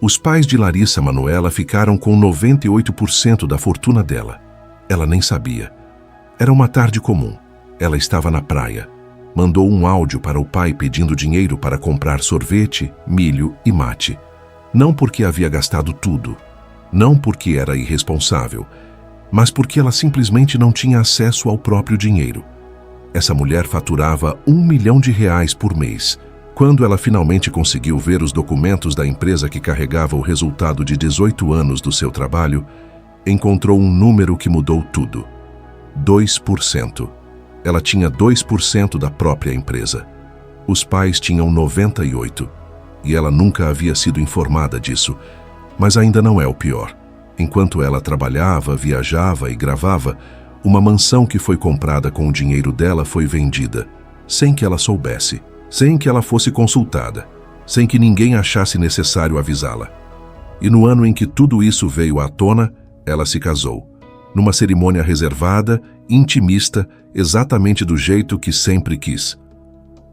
Os pais de Larissa Manoela ficaram com 98% da fortuna dela. Ela nem sabia. Era uma tarde comum. Ela estava na praia. Mandou um áudio para o pai pedindo dinheiro para comprar sorvete, milho e mate. Não porque havia gastado tudo. Não porque era irresponsável. Mas porque ela simplesmente não tinha acesso ao próprio dinheiro. Essa mulher faturava R$ 1 milhão por mês. Quando ela finalmente conseguiu ver os documentos da empresa que carregava o resultado de 18 anos do seu trabalho, encontrou um número que mudou tudo. 2%. Ela tinha 2% da própria empresa. Os pais tinham 98%. E ela nunca havia sido informada disso. Mas ainda não é o pior. Enquanto ela trabalhava, viajava e gravava, uma mansão que foi comprada com o dinheiro dela foi vendida, sem que ela soubesse, sem que ela fosse consultada, sem que ninguém achasse necessário avisá-la. E no ano em que tudo isso veio à tona, ela se casou, numa cerimônia reservada, intimista, exatamente do jeito que sempre quis.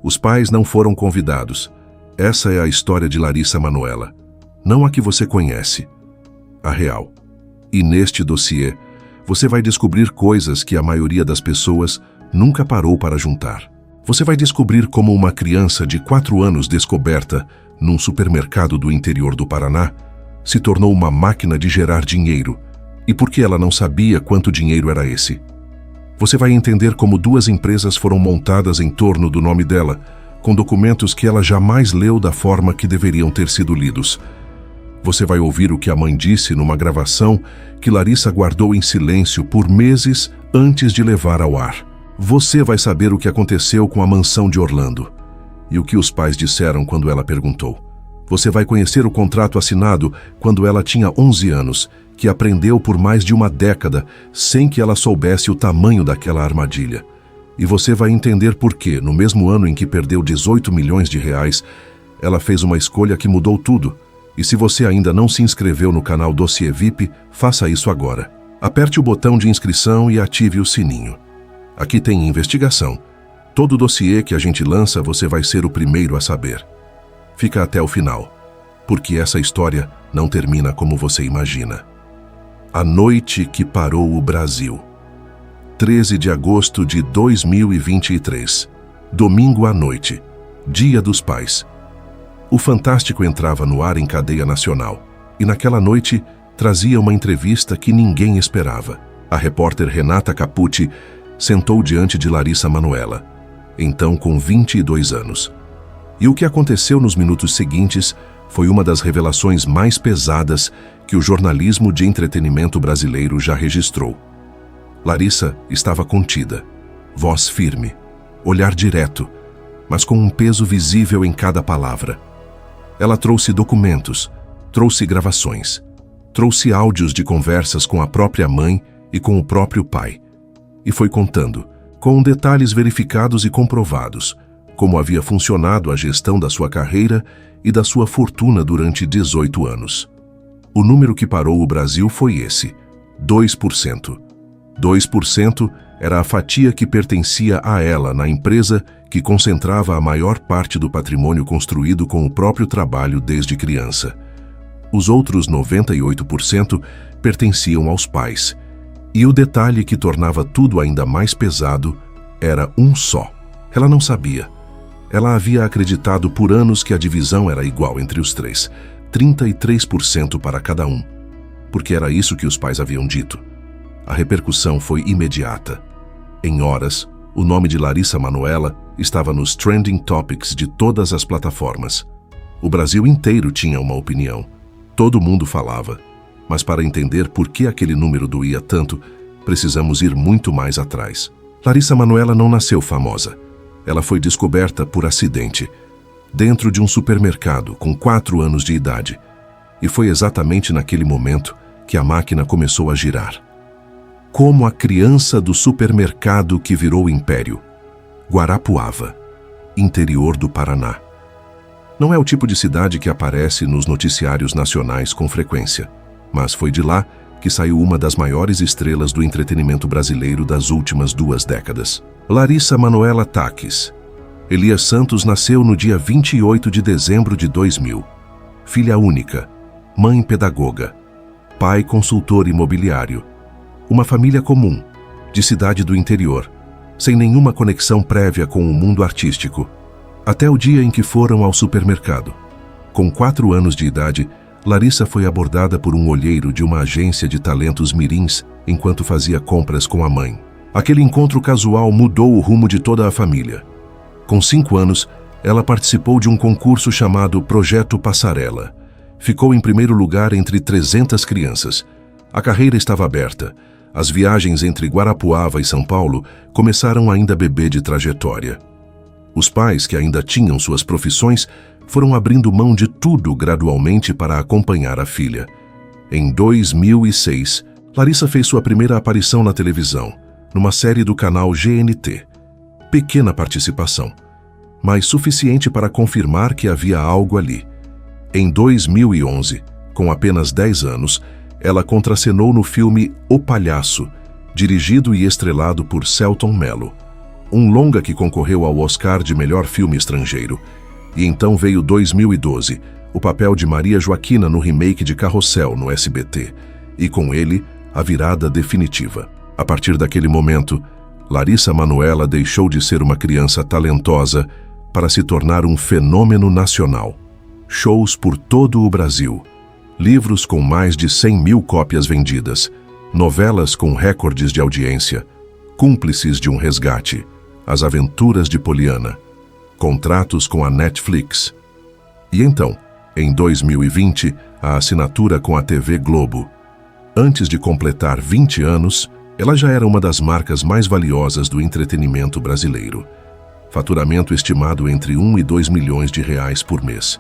Os pais não foram convidados. Essa é a história de Larissa Manoela. Não a que você conhece. A real. E neste dossiê, você vai descobrir coisas que a maioria das pessoas nunca parou para juntar. Você vai descobrir como uma criança de 4 anos descoberta num supermercado do interior do Paraná se tornou uma máquina de gerar dinheiro e por que ela não sabia quanto dinheiro era esse. Você vai entender como 2 empresas foram montadas em torno do nome dela, com documentos que ela jamais leu da forma que deveriam ter sido lidos. Você vai ouvir o que a mãe disse numa gravação que Larissa guardou em silêncio por meses antes de levar ao ar. Você vai saber o que aconteceu com a mansão de Orlando e o que os pais disseram quando ela perguntou. Você vai conhecer o contrato assinado quando ela tinha 11 anos, que aprendeu por mais de uma década sem que ela soubesse o tamanho daquela armadilha. E você vai entender por que, no mesmo ano em que perdeu 18 milhões de reais, ela fez uma escolha que mudou tudo. E se você ainda não se inscreveu no canal Dossiê VIP, faça isso agora. Aperte o botão de inscrição e ative o sininho. Aqui tem investigação. Todo dossiê que a gente lança, você vai ser o primeiro a saber. Fica até o final, porque essa história não termina como você imagina. A noite que parou o Brasil. 13 de agosto de 2023. Domingo à noite. Dia dos Pais. O Fantástico entrava no ar em cadeia nacional e naquela noite trazia uma entrevista que ninguém esperava. A repórter Renata Capucci sentou diante de Larissa Manoela, então com 22 anos. E o que aconteceu nos minutos seguintes foi uma das revelações mais pesadas que o jornalismo de entretenimento brasileiro já registrou. Larissa estava contida, voz firme, olhar direto, mas com um peso visível em cada palavra. Ela trouxe documentos, trouxe gravações, trouxe áudios de conversas com a própria mãe e com o próprio pai. E foi contando, com detalhes verificados e comprovados, como havia funcionado a gestão da sua carreira e da sua fortuna durante 18 anos. O número que parou o Brasil foi esse, 2%. 2% era a fatia que pertencia a ela na empresa que concentrava a maior parte do patrimônio construído com o próprio trabalho desde criança. Os outros 98% pertenciam aos pais. E o detalhe que tornava tudo ainda mais pesado era um só. Ela não sabia. Ela havia acreditado por anos que a divisão era igual entre os 3, 33% para cada um, porque era isso que os pais haviam dito. A repercussão foi imediata. Em horas, o nome de Larissa Manoela estava nos trending topics de todas as plataformas. O Brasil inteiro tinha uma opinião. Todo mundo falava. Mas para entender por que aquele número doía tanto, precisamos ir muito mais atrás. Larissa Manoela não nasceu famosa. Ela foi descoberta por acidente, dentro de um supermercado com 4 anos de idade. E foi exatamente naquele momento que a máquina começou a girar. Como a criança do supermercado que virou império. Guarapuava, interior do Paraná. Não é o tipo de cidade que aparece nos noticiários nacionais com frequência, mas foi de lá que saiu uma das maiores estrelas do entretenimento brasileiro das últimas 2 décadas. Larissa Manoela Taques. Elias Santos nasceu no dia 28 de dezembro de 2000. Filha única. mãe pedagoga, pai consultor imobiliário. Uma família comum, de cidade do interior, sem nenhuma conexão prévia com o mundo artístico, até o dia em que foram ao supermercado. Com 4 anos de idade, Larissa foi abordada por um olheiro de uma agência de talentos mirins enquanto fazia compras com a mãe. Aquele encontro casual mudou o rumo de toda a família. Com 5 anos, ela participou de um concurso chamado Projeto Passarela. Ficou em primeiro lugar entre 300 crianças. A carreira estava aberta. As viagens entre Guarapuava e São Paulo começaram ainda bebê de trajetória. Os pais, que ainda tinham suas profissões, foram abrindo mão de tudo gradualmente para acompanhar a filha. Em 2006, Larissa fez sua primeira aparição na televisão, numa série do canal GNT. Pequena participação, mas suficiente para confirmar que havia algo ali. Em 2011, com apenas 10 anos, ela contracenou no filme O Palhaço, dirigido e estrelado por Selton Mello, um longa que concorreu ao Oscar de melhor filme estrangeiro. E então veio 2012, o papel de Maria Joaquina no remake de Carrossel no SBT, e com ele, a virada definitiva. A partir daquele momento, Larissa Manoela deixou de ser uma criança talentosa para se tornar um fenômeno nacional. Shows por todo o Brasil, livros com mais de 100.000 cópias vendidas, novelas com recordes de audiência, Cúmplices de um Resgate, As Aventuras de Poliana, contratos com a Netflix. E então, em 2020, a assinatura com a TV Globo. Antes de completar 20 anos, ela já era uma das marcas mais valiosas do entretenimento brasileiro. Faturamento estimado entre 1 e 2 milhões de reais por mês.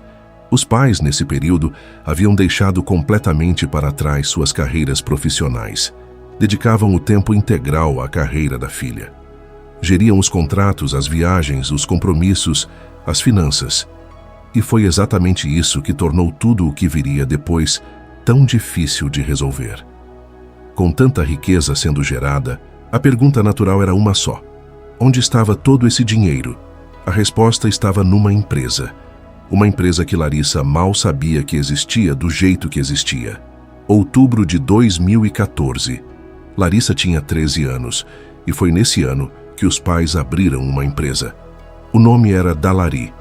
Os pais, nesse período, haviam deixado completamente para trás suas carreiras profissionais. Dedicavam o tempo integral à carreira da filha. Geriam os contratos, as viagens, os compromissos, as finanças. E foi exatamente isso que tornou tudo o que viria depois tão difícil de resolver. Com tanta riqueza sendo gerada, a pergunta natural era uma só. Onde estava todo esse dinheiro? A resposta estava numa empresa. Uma empresa que Larissa mal sabia que existia do jeito que existia. Outubro de 2014. Larissa tinha 13 anos e foi nesse ano que os pais abriram uma empresa. O nome era Dalari.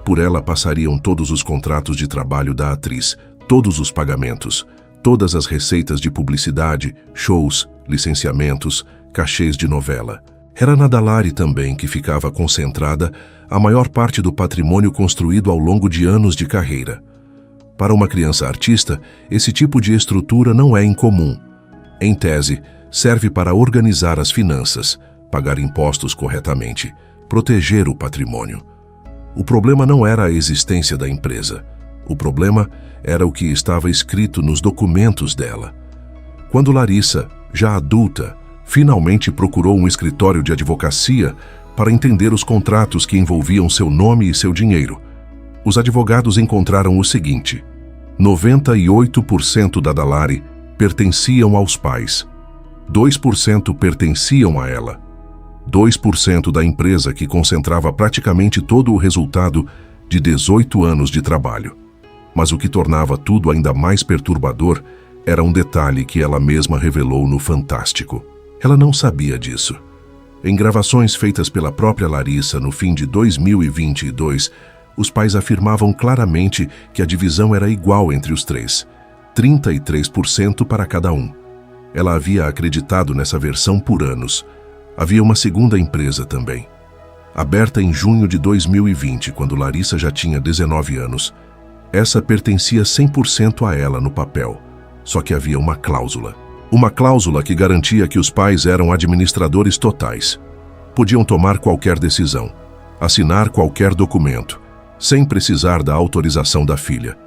Por ela passariam todos os contratos de trabalho da atriz, todos os pagamentos, todas as receitas de publicidade, shows, licenciamentos, cachês de novela. Era na Dalari também que ficava concentrada a maior parte do patrimônio construído ao longo de anos de carreira. Para uma criança artista, esse tipo de estrutura não é incomum. Em tese, serve para organizar as finanças, pagar impostos corretamente, proteger o patrimônio. O problema não era a existência da empresa. O problema era o que estava escrito nos documentos dela. Quando Larissa, já adulta, finalmente procurou um escritório de advocacia para entender os contratos que envolviam seu nome e seu dinheiro, os advogados encontraram o seguinte: 98% da Dalari pertenciam aos pais, 2% pertenciam a ela, 2% da empresa que concentrava praticamente todo o resultado de 18 anos de trabalho. Mas o que tornava tudo ainda mais perturbador era um detalhe que ela mesma revelou no Fantástico. Ela não sabia disso. Em gravações feitas pela própria Larissa no fim de 2022, os pais afirmavam claramente que a divisão era igual entre os três, 33% para cada um. Ela havia acreditado nessa versão por anos. Havia uma segunda empresa também. Aberta em junho de 2020, quando Larissa já tinha 19 anos. Essa pertencia 100% a ela no papel, só que havia uma cláusula. Uma cláusula que garantia que os pais eram administradores totais. Podiam tomar qualquer decisão, assinar qualquer documento, sem precisar da autorização da filha.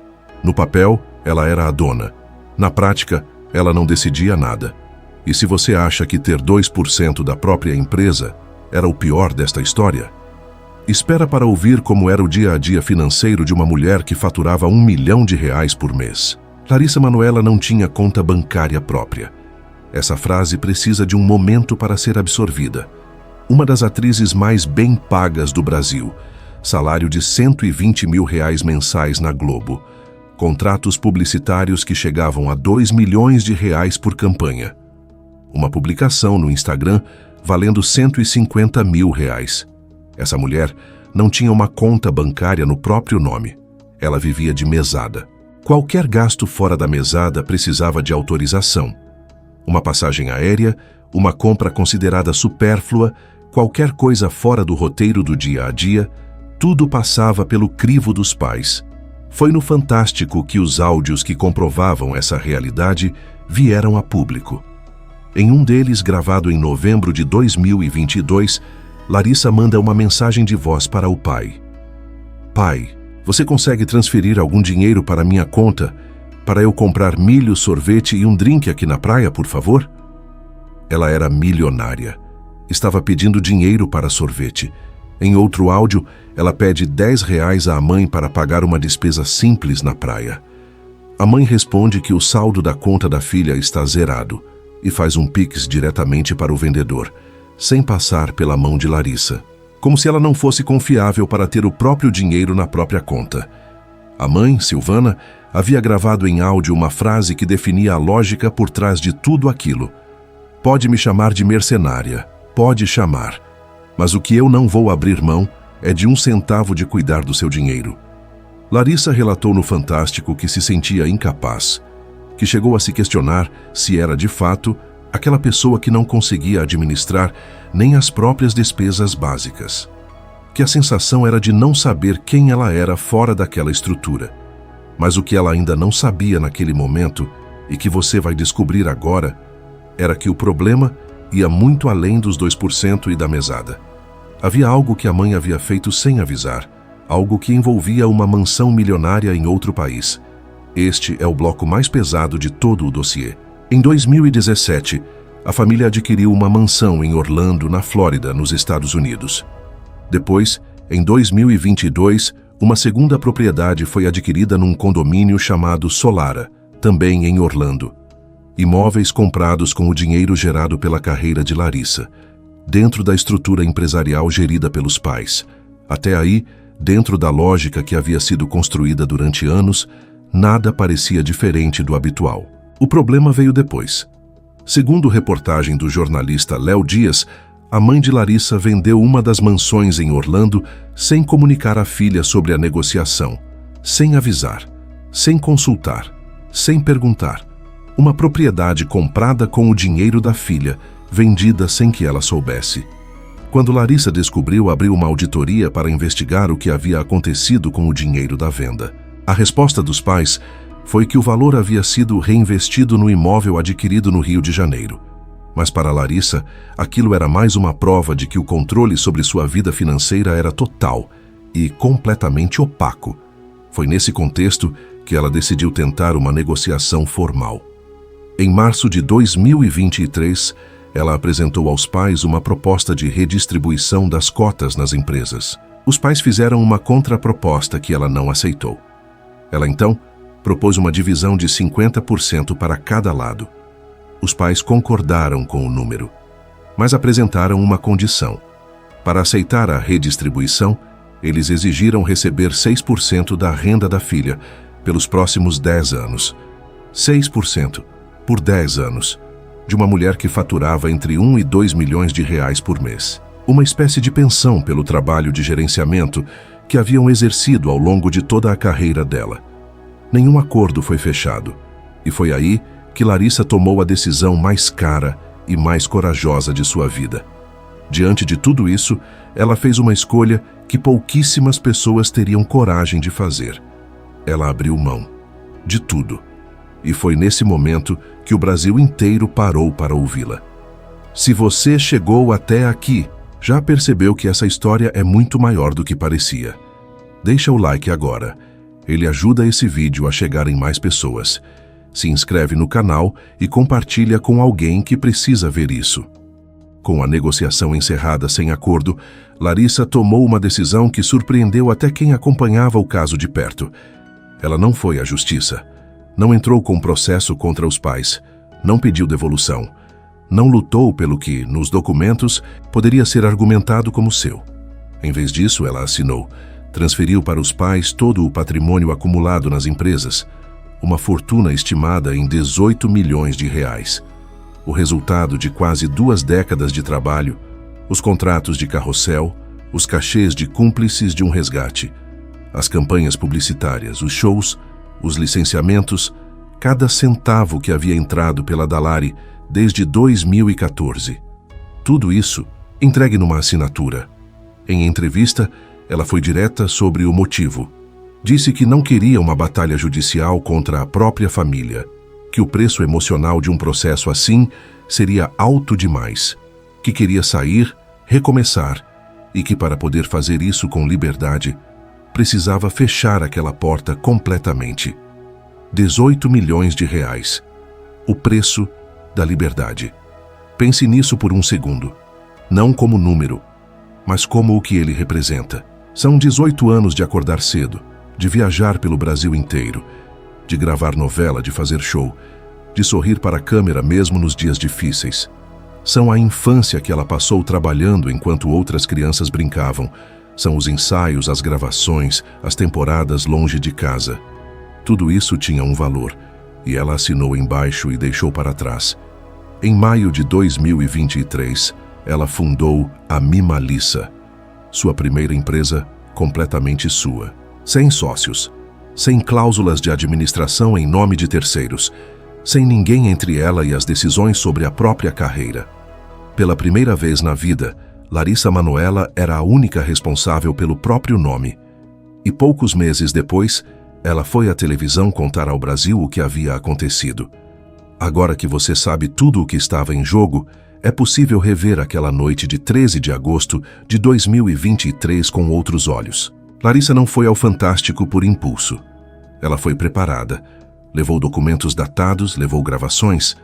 No papel, ela era a dona. Na prática, ela não decidia nada. E se você acha que ter 2% da própria empresa era o pior desta história, espera para ouvir como era o dia a dia financeiro de uma mulher que faturava R$1 milhão por mês. Larissa Manoela não tinha conta bancária própria. Essa frase precisa de um momento para ser absorvida. Uma das atrizes mais bem pagas do Brasil, salário de R$120 mil mensais na Globo, Contratos publicitários que chegavam a R$2 milhões por campanha. Uma publicação no Instagram valendo R$150 mil. Essa mulher não tinha uma conta bancária no próprio nome. Ela vivia de mesada. Qualquer gasto fora da mesada precisava de autorização. Uma passagem aérea, uma compra considerada supérflua, qualquer coisa fora do roteiro do dia a dia, tudo passava pelo crivo dos pais. Foi no Fantástico que os áudios que comprovavam essa realidade vieram a público. Em um deles, gravado em novembro de 2022, Larissa manda uma mensagem de voz para o pai. Pai, você consegue transferir algum dinheiro para minha conta para eu comprar milho, sorvete e um drink aqui na praia, por favor? Ela era milionária. Estava pedindo dinheiro para sorvete. Em outro áudio, ela pede R$10 à mãe para pagar uma despesa simples na praia. A mãe responde que o saldo da conta da filha está zerado e faz um Pix diretamente para o vendedor, sem passar pela mão de Larissa, como se ela não fosse confiável para ter o próprio dinheiro na própria conta. A mãe, Silvana, havia gravado em áudio uma frase que definia a lógica por trás de tudo aquilo. Pode me chamar de mercenária, pode chamar, mas o que eu não vou abrir mão é de R$1 de cuidar do seu dinheiro. Larissa relatou no Fantástico que se sentia incapaz, que chegou a se questionar se era, de fato, aquela pessoa que não conseguia administrar nem as próprias despesas básicas. Que a sensação era de não saber quem ela era fora daquela estrutura. Mas o que ela ainda não sabia naquele momento, e que você vai descobrir agora, era que o problema ia muito além dos 2% e da mesada. Havia algo que a mãe havia feito sem avisar, algo que envolvia uma mansão milionária em outro país. Este é o bloco mais pesado de todo o dossiê. Em 2017, a família adquiriu uma mansão em Orlando, na Flórida, nos Estados Unidos. Depois, em 2022, uma segunda propriedade foi adquirida num condomínio chamado Solara, também em Orlando. Imóveis comprados com o dinheiro gerado pela carreira de Larissa, dentro da estrutura empresarial gerida pelos pais. Até aí, dentro da lógica que havia sido construída durante anos, nada parecia diferente do habitual. O problema veio depois. Segundo reportagem do jornalista Léo Dias, a mãe de Larissa vendeu uma das mansões em Orlando sem comunicar à filha sobre a negociação, sem avisar, sem consultar, sem perguntar. Uma propriedade comprada com o dinheiro da filha, vendida sem que ela soubesse. Quando Larissa descobriu, abriu uma auditoria para investigar o que havia acontecido com o dinheiro da venda. A resposta dos pais foi que o valor havia sido reinvestido no imóvel adquirido no Rio de Janeiro. Mas para Larissa, aquilo era mais uma prova de que o controle sobre sua vida financeira era total e completamente opaco. Foi nesse contexto que ela decidiu tentar uma negociação formal. Em março de 2023, ela apresentou aos pais uma proposta de redistribuição das cotas nas empresas. Os pais fizeram uma contraproposta que ela não aceitou. Ela, então, propôs uma divisão de 50% para cada lado. Os pais concordaram com o número, mas apresentaram uma condição. Para aceitar a redistribuição, eles exigiram receber 6% da renda da filha pelos próximos 10 anos. 6% por 10 anos, de uma mulher que faturava entre 1 e 2 milhões de reais por mês. Uma espécie de pensão pelo trabalho de gerenciamento que haviam exercido ao longo de toda a carreira dela. Nenhum acordo foi fechado, e foi aí que Larissa tomou a decisão mais cara e mais corajosa de sua vida. Diante de tudo isso, ela fez uma escolha que pouquíssimas pessoas teriam coragem de fazer. Ela abriu mão de tudo. E foi nesse momento que o Brasil inteiro parou para ouvi-la. Se você chegou até aqui, já percebeu que essa história é muito maior do que parecia. Deixa o like agora. Ele ajuda esse vídeo a chegar em mais pessoas. Se inscreve no canal e compartilha com alguém que precisa ver isso. Com a negociação encerrada sem acordo, Larissa tomou uma decisão que surpreendeu até quem acompanhava o caso de perto. Ela não foi à justiça. Não entrou com processo contra os pais. Não pediu devolução. Não lutou pelo que, nos documentos, poderia ser argumentado como seu. Em vez disso, ela assinou: Transferiu para os pais todo o patrimônio acumulado nas empresas, uma fortuna estimada em 18 milhões de reais. O resultado de quase 2 décadas de trabalho, os contratos de carrossel, os cachês de cúmplices de um resgate, as campanhas publicitárias, os shows, os licenciamentos, cada centavo que havia entrado pela Dalári desde 2014. Tudo isso entregue numa assinatura. Em entrevista, ela foi direta sobre o motivo. Disse que não queria uma batalha judicial contra a própria família, que o preço emocional de um processo assim seria alto demais, que queria sair, recomeçar, e que para poder fazer isso com liberdade, precisava fechar aquela porta completamente. 18 milhões de reais. O preço da liberdade. Pense nisso por um segundo. Não como número, mas como o que ele representa. São 18 anos de acordar cedo, de viajar pelo Brasil inteiro, de gravar novela, de fazer show, de sorrir para a câmera mesmo nos dias difíceis. São a infância que ela passou trabalhando enquanto outras crianças brincavam. São os ensaios, as gravações, as temporadas longe de casa. Tudo isso tinha um valor, e ela assinou embaixo e deixou para trás. Em maio de 2023, ela fundou a Mimalissa, sua primeira empresa completamente sua, sem sócios, sem cláusulas de administração em nome de terceiros, sem ninguém entre ela e as decisões sobre a própria carreira. Pela primeira vez na vida, Larissa Manoela era a única responsável pelo próprio nome. E poucos meses depois, ela foi à televisão contar ao Brasil o que havia acontecido. Agora que você sabe tudo o que estava em jogo, é possível rever aquela noite de 13 de agosto de 2023 com outros olhos. Larissa não foi ao Fantástico por impulso. Ela foi preparada. Levou documentos datados, levou gravações,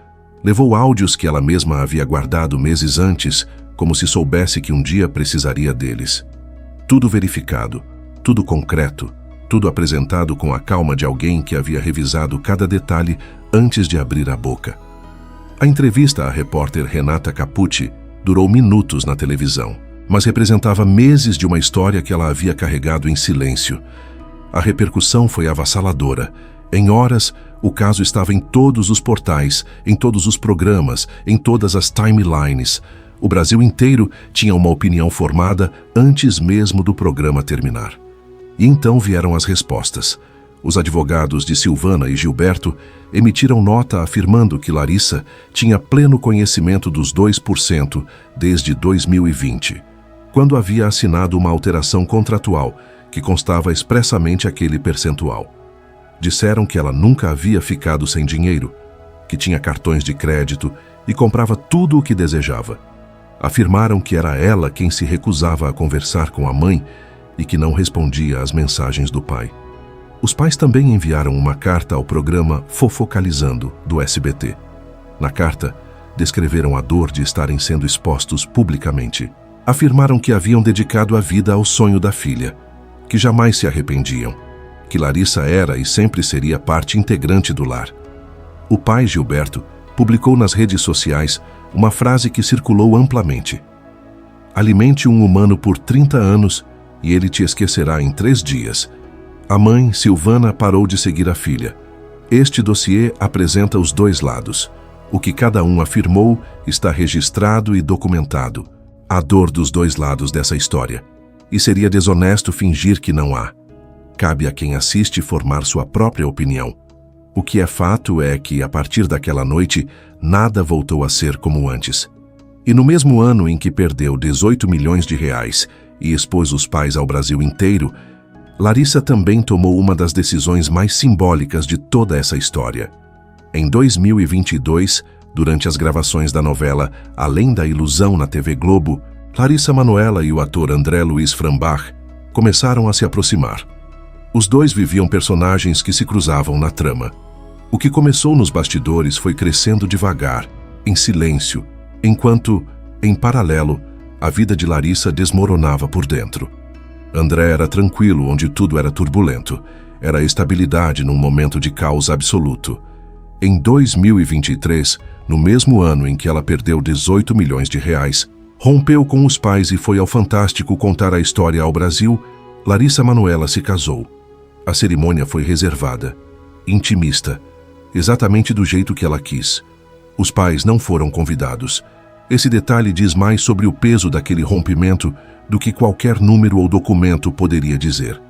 levou áudios que ela mesma havia guardado meses antes, como se soubesse que um dia precisaria deles. Tudo verificado, tudo concreto, tudo apresentado com a calma de alguém que havia revisado cada detalhe antes de abrir a boca. A entrevista à repórter Renata Capucci durou minutos na televisão, mas representava meses de uma história que ela havia carregado em silêncio. A repercussão foi avassaladora. Em horas, o caso estava em todos os portais, em todos os programas, em todas as timelines. O Brasil inteiro tinha uma opinião formada antes mesmo do programa terminar. E então vieram as respostas. Os advogados de Silvana e Gilberto emitiram nota afirmando que Larissa tinha pleno conhecimento dos 2% desde 2020, quando havia assinado uma alteração contratual que constava expressamente aquele percentual. Disseram que ela nunca havia ficado sem dinheiro, que tinha cartões de crédito e comprava tudo o que desejava. Afirmaram que era ela quem se recusava a conversar com a mãe e que não respondia às mensagens do pai. Os pais também enviaram uma carta ao programa Fofocalizando, do SBT. Na carta, descreveram a dor de estarem sendo expostos publicamente. Afirmaram que haviam dedicado a vida ao sonho da filha, que jamais se arrependiam, que Larissa era e sempre seria parte integrante do lar. O pai, Gilberto, publicou nas redes sociais uma frase que circulou amplamente. Alimente um humano por 30 anos e ele te esquecerá em 3 dias. A mãe, Silvana, parou de seguir a filha. Este dossiê apresenta os 2 lados. O que cada um afirmou está registrado e documentado. A dor dos 2 lados dessa história. E seria desonesto fingir que não há. Cabe a quem assiste formar sua própria opinião. O que é fato é que, a partir daquela noite, nada voltou a ser como antes. E no mesmo ano em que perdeu 18 milhões de reais e expôs os pais ao Brasil inteiro, Larissa também tomou uma das decisões mais simbólicas de toda essa história. Em 2022, durante as gravações da novela Além da Ilusão na TV Globo, Larissa Manoela e o ator André Luiz Frambach começaram a se aproximar. Os dois viviam personagens que se cruzavam na trama. O que começou nos bastidores foi crescendo devagar, em silêncio, enquanto, em paralelo, a vida de Larissa desmoronava por dentro. André era tranquilo onde tudo era turbulento. Era estabilidade num momento de caos absoluto. Em 2023, no mesmo ano em que ela perdeu 18 milhões de reais, rompeu com os pais e foi ao Fantástico contar a história ao Brasil Larissa Manoela se casou. A cerimônia foi reservada, intimista, exatamente do jeito que ela quis. Os pais não foram convidados. Esse detalhe diz mais sobre o peso daquele rompimento do que qualquer número ou documento poderia dizer.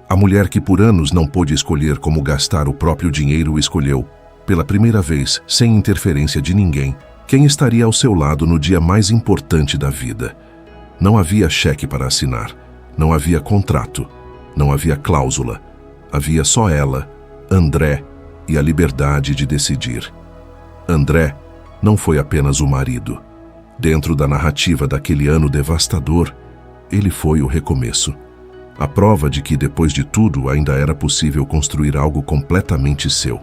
A mulher que por anos não pôde escolher como gastar o próprio dinheiro escolheu, pela primeira vez, sem interferência de ninguém, quem estaria ao seu lado no dia mais importante da vida. Não havia cheque para assinar, não havia contrato, não havia cláusula. Havia só ela, André e a liberdade de decidir. André não foi apenas o marido. Dentro da narrativa daquele ano devastador, ele foi o recomeço. A prova de que, depois de tudo, ainda era possível construir algo completamente seu.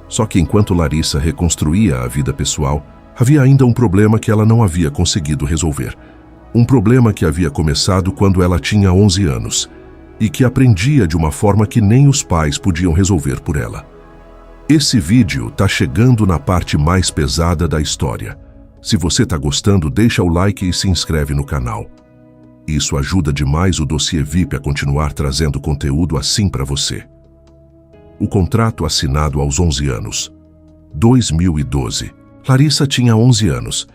Só que enquanto Larissa reconstruía a vida pessoal, havia ainda um problema que ela não havia conseguido resolver. Um problema que havia começado quando ela tinha 11 anos e que aprendia de uma forma que nem os pais podiam resolver por ela. Esse vídeo tá chegando na parte mais pesada da história. Se você tá gostando, deixa o like e se inscreve no canal. Isso ajuda demais o Dossiê VIP a continuar trazendo conteúdo assim para você. O contrato assinado aos 11 anos. 2012. Larissa tinha 11 anos.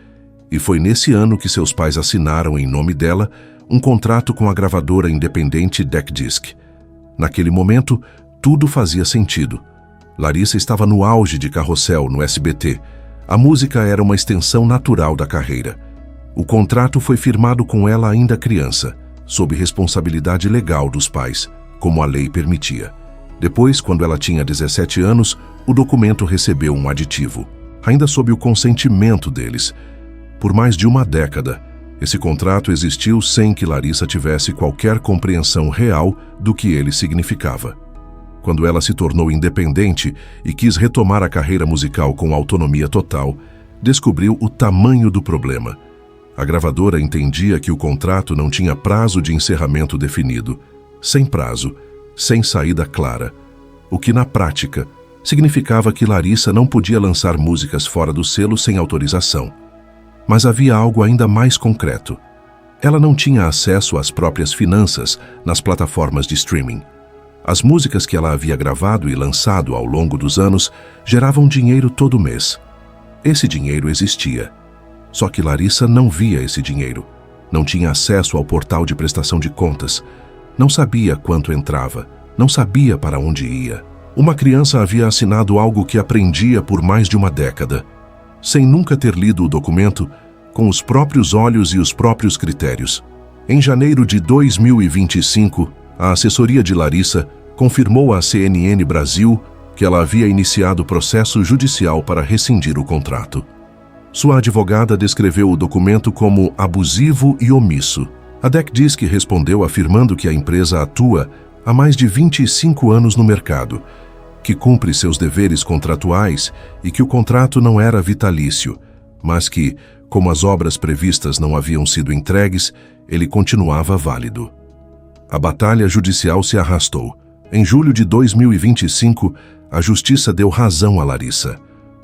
E foi nesse ano que seus pais assinaram, em nome dela, um contrato com a gravadora independente Deck Disc. Naquele momento, tudo fazia sentido. Larissa estava no auge de Carrossel, no SBT. A música era uma extensão natural da carreira. O contrato foi firmado com ela ainda criança, sob responsabilidade legal dos pais, como a lei permitia. Depois, quando ela tinha 17 anos, o documento recebeu um aditivo, ainda sob o consentimento deles. Por mais de uma década, esse contrato existiu sem que Larissa tivesse qualquer compreensão real do que ele significava. Quando ela se tornou independente e quis retomar a carreira musical com autonomia total, descobriu o tamanho do problema. A gravadora entendia que o contrato não tinha prazo de encerramento definido, sem prazo, sem saída clara, o que na prática significava que Larissa não podia lançar músicas fora do selo sem autorização. Mas havia algo ainda mais concreto. Ela não tinha acesso às próprias finanças nas plataformas de streaming. As músicas que ela havia gravado e lançado ao longo dos anos geravam dinheiro todo mês. Esse dinheiro existia. Só que Larissa não via esse dinheiro. Não tinha acesso ao portal de prestação de contas. Não sabia quanto entrava. Não sabia para onde ia. Uma criança havia assinado algo que aprendia por mais de uma década, sem nunca ter lido o documento, com os próprios olhos e os próprios critérios. Em janeiro de 2025, a assessoria de Larissa confirmou à CNN Brasil que ela havia iniciado processo judicial para rescindir o contrato. Sua advogada descreveu o documento como abusivo e omisso. A Deck Disc respondeu afirmando que a empresa atua há mais de 25 anos no mercado, que cumpre seus deveres contratuais e que o contrato não era vitalício, mas que, como as obras previstas não haviam sido entregues, ele continuava válido. A batalha judicial se arrastou. Em julho de 2025, a justiça deu razão a Larissa.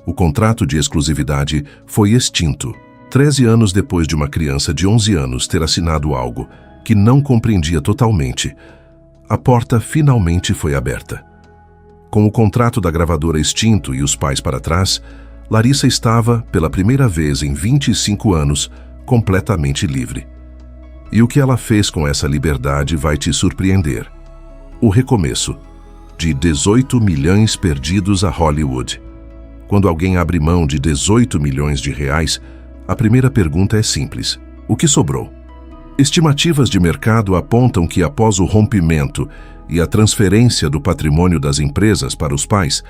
O contrato de exclusividade foi extinto, 13 anos depois de uma criança de 11 anos ter assinado algo que não compreendia totalmente. A porta finalmente foi aberta. Com o contrato da gravadora extinto e os pais para trás, Larissa estava, pela primeira vez em 25 anos, completamente livre. E o que ela fez com essa liberdade vai te surpreender. O recomeço. De 18 milhões perdidos a Hollywood. Quando alguém abre mão de 18 milhões de reais, a primeira pergunta é simples: o que sobrou? Estimativas de mercado apontam que após o rompimento e a transferência do patrimônio das empresas para os pais,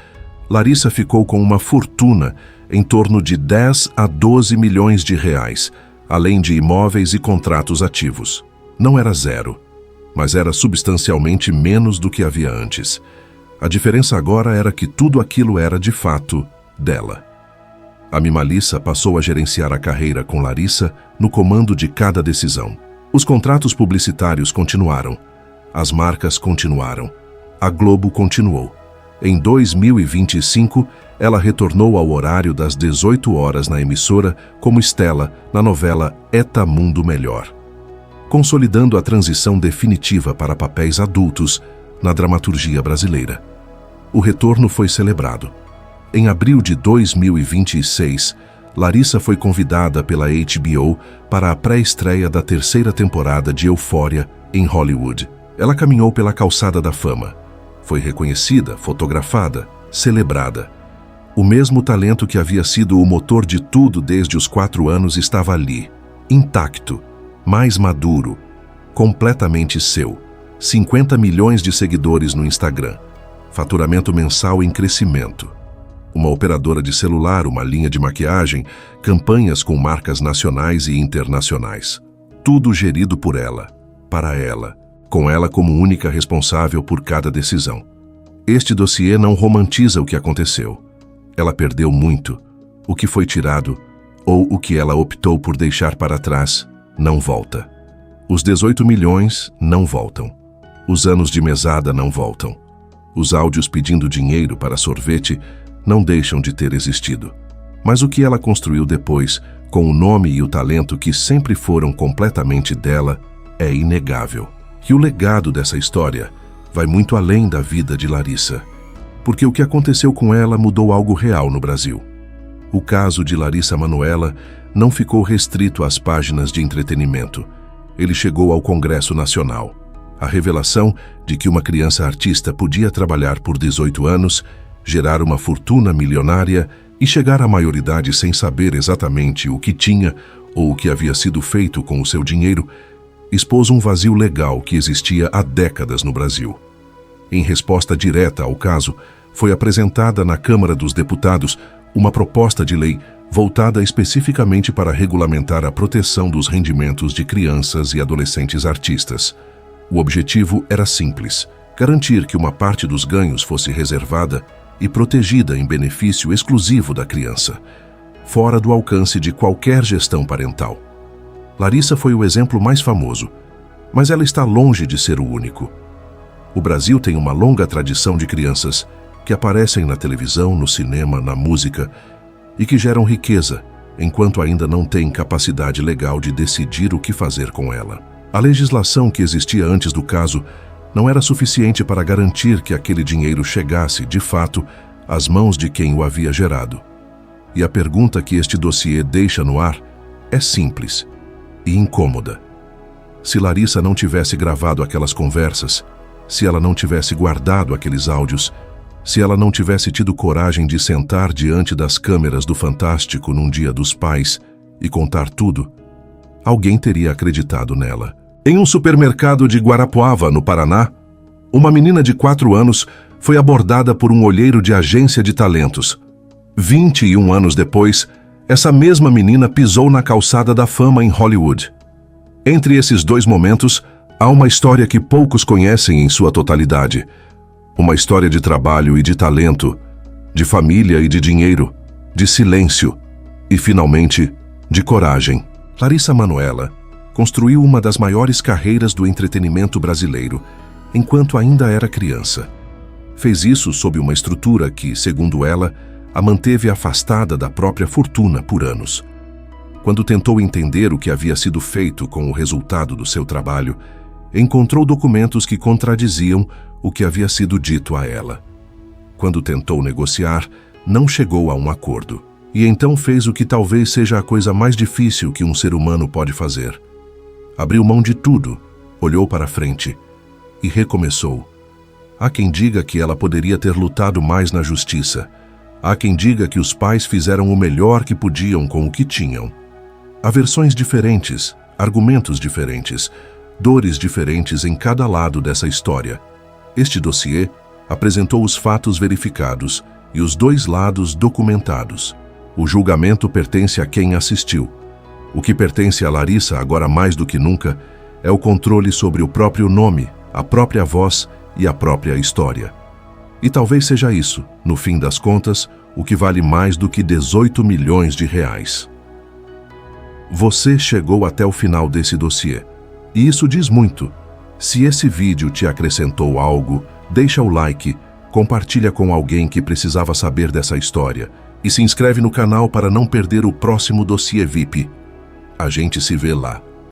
Larissa ficou com uma fortuna em torno de 10 a 12 milhões de reais, além de imóveis e contratos ativos. Não era zero, mas era substancialmente menos do que havia antes. A diferença agora era que tudo aquilo era, de fato, dela. A Mimalissa passou a gerenciar a carreira com Larissa no comando de cada decisão. Os contratos publicitários continuaram. As marcas continuaram. A Globo continuou. Em 2025, ela retornou ao horário das 18 horas na emissora como Estela na novela Eta Mundo Melhor. consolidando a transição definitiva para papéis adultos na dramaturgia brasileira. O retorno foi celebrado. Em abril de 2026, Larissa foi convidada pela HBO para a pré-estreia da terceira temporada de Euphoria em Hollywood. Ela caminhou pela calçada da fama. Foi reconhecida, fotografada, celebrada. O mesmo talento que havia sido o motor de tudo desde os 4 anos estava ali, intacto, mais maduro, completamente seu. 50 milhões de seguidores no Instagram. Faturamento mensal em crescimento. Uma operadora de celular, uma linha de maquiagem, campanhas com marcas nacionais e internacionais. Tudo gerido por ela, para ela, com ela como única responsável por cada decisão. Este dossiê não romantiza o que aconteceu. Ela perdeu muito. O que foi tirado, ou o que ela optou por deixar para trás, não volta. Os 18 milhões não voltam. Os anos de mesada não voltam. Os áudios pedindo dinheiro para sorvete não deixam de ter existido. Mas o que ela construiu depois, com o nome e o talento que sempre foram completamente dela, é inegável. E o legado dessa história vai muito além da vida de Larissa. Porque o que aconteceu com ela mudou algo real no Brasil. O caso de Larissa Manoela não ficou restrito às páginas de entretenimento. Ele chegou ao Congresso Nacional. A revelação de que uma criança artista podia trabalhar por 18 anos, gerar uma fortuna milionária e chegar à maioridade sem saber exatamente o que tinha ou o que havia sido feito com o seu dinheiro, expôs um vazio legal que existia há décadas no Brasil. Em resposta direta ao caso, foi apresentada na Câmara dos Deputados uma proposta de lei voltada especificamente para regulamentar a proteção dos rendimentos de crianças e adolescentes artistas. O objetivo era simples: garantir que uma parte dos ganhos fosse reservada e protegida em benefício exclusivo da criança, fora do alcance de qualquer gestão parental. Larissa foi o exemplo mais famoso, mas ela está longe de ser o único. O Brasil tem uma longa tradição de crianças que aparecem na televisão, no cinema, na música e que geram riqueza, enquanto ainda não têm capacidade legal de decidir o que fazer com ela. A legislação que existia antes do caso não era suficiente para garantir que aquele dinheiro chegasse, de fato, às mãos de quem o havia gerado. E a pergunta que este dossiê deixa no ar é simples e incômoda. Se Larissa não tivesse gravado aquelas conversas, se ela não tivesse guardado aqueles áudios, se ela não tivesse tido coragem de sentar diante das câmeras do Fantástico num Dia dos Pais e contar tudo, alguém teria acreditado nela. Em um supermercado de Guarapuava, no Paraná, uma menina de 4 anos foi abordada por um olheiro de agência de talentos. 21 anos depois, essa mesma menina pisou na calçada da fama em Hollywood. Entre esses dois momentos, há uma história que poucos conhecem em sua totalidade. Uma história de trabalho e de talento, de família e de dinheiro, de silêncio e, finalmente, de coragem. Larissa Manoela construiu uma das maiores carreiras do entretenimento brasileiro, enquanto ainda era criança. Fez isso sob uma estrutura que, segundo ela, a manteve afastada da própria fortuna por anos. Quando tentou entender o que havia sido feito com o resultado do seu trabalho, encontrou documentos que contradiziam o que havia sido dito a ela. Quando tentou negociar, não chegou a um acordo. E então fez o que talvez seja a coisa mais difícil que um ser humano pode fazer. Abriu mão de tudo, olhou para frente e recomeçou. Há quem diga que ela poderia ter lutado mais na justiça. Há quem diga que os pais fizeram o melhor que podiam com o que tinham. Há versões diferentes, argumentos diferentes, dores diferentes em cada lado dessa história. Este dossiê apresentou os fatos verificados e os dois lados documentados. O julgamento pertence a quem assistiu. O que pertence a Larissa, agora mais do que nunca, é o controle sobre o próprio nome, a própria voz e a própria história. E talvez seja isso, no fim das contas, o que vale mais do que 18 milhões de reais. Você chegou até o final desse dossiê. E isso diz muito. Se esse vídeo te acrescentou algo, deixa o like, compartilha com alguém que precisava saber dessa história e se inscreve no canal para não perder o próximo dossiê VIP. A gente se vê lá.